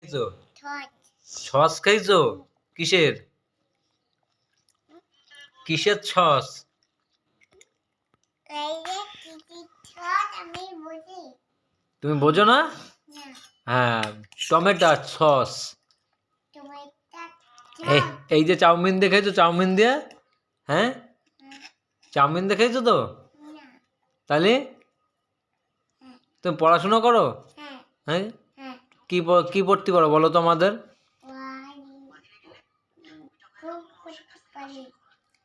খাইছো? সস খাইছো? কিসের কিসের সস? তুমি বোঝো না? হ্যাঁ, টমেটো সস। এই যে চাউমিন দিয়ে খাইছো, চাউমিন দিয়ে? হ্যাঁ, চাউমিন দিয়ে খাইছো তো? তাহলে তুমি পড়াশোনা করো? হ্যাঁ, কি পড়তে পারো বলো তো আমাদের?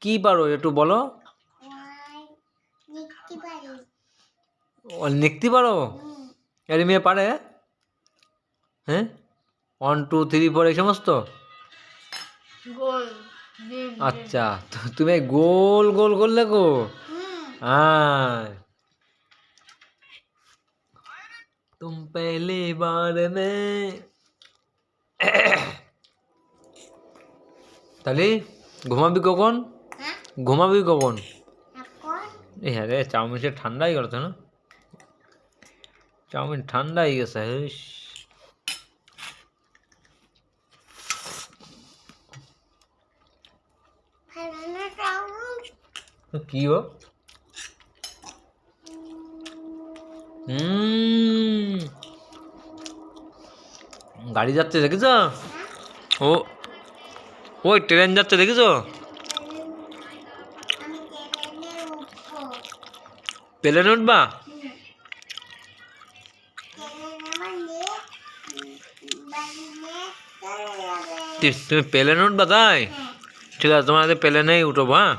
কি পারো একটু বলো? লিখতে পারো? এর মেয়ে পারে? হ্যাঁ, 1 2 3 4 এই সমস্ত? আচ্ছা, তুমি গোল গোল করলে গো। হ্যাঁ, तुम पहली बार में তাহলে ঘুমাবি কখন? ঘুমাবি কখন? এই হ্যাঁ রে, চাউমিন সে ঠান্ডা হয়ে গেল তো না? চাউমিন ঠান্ডা হয়ে গেছে। কি গো? গাড়ি যাচ্ছে দেখেছ? ও, ওই ট্রেন যাচ্ছে দেখেছো? প্লেনে উঠবা? তুমি প্লেনে উঠবা তাই? ঠিক আছে, তোমার প্লেনেই উঠবো। হ্যাঁ,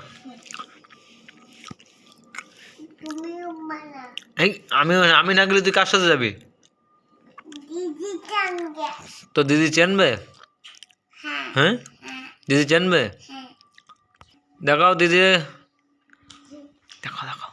এই আমি না গেলে তুই কার সাথে যাবি? তো দিদি চেনবে? হ্যাঁ, দিদি চেনবে? দেখাও দিদি, দেখাও দেখাও।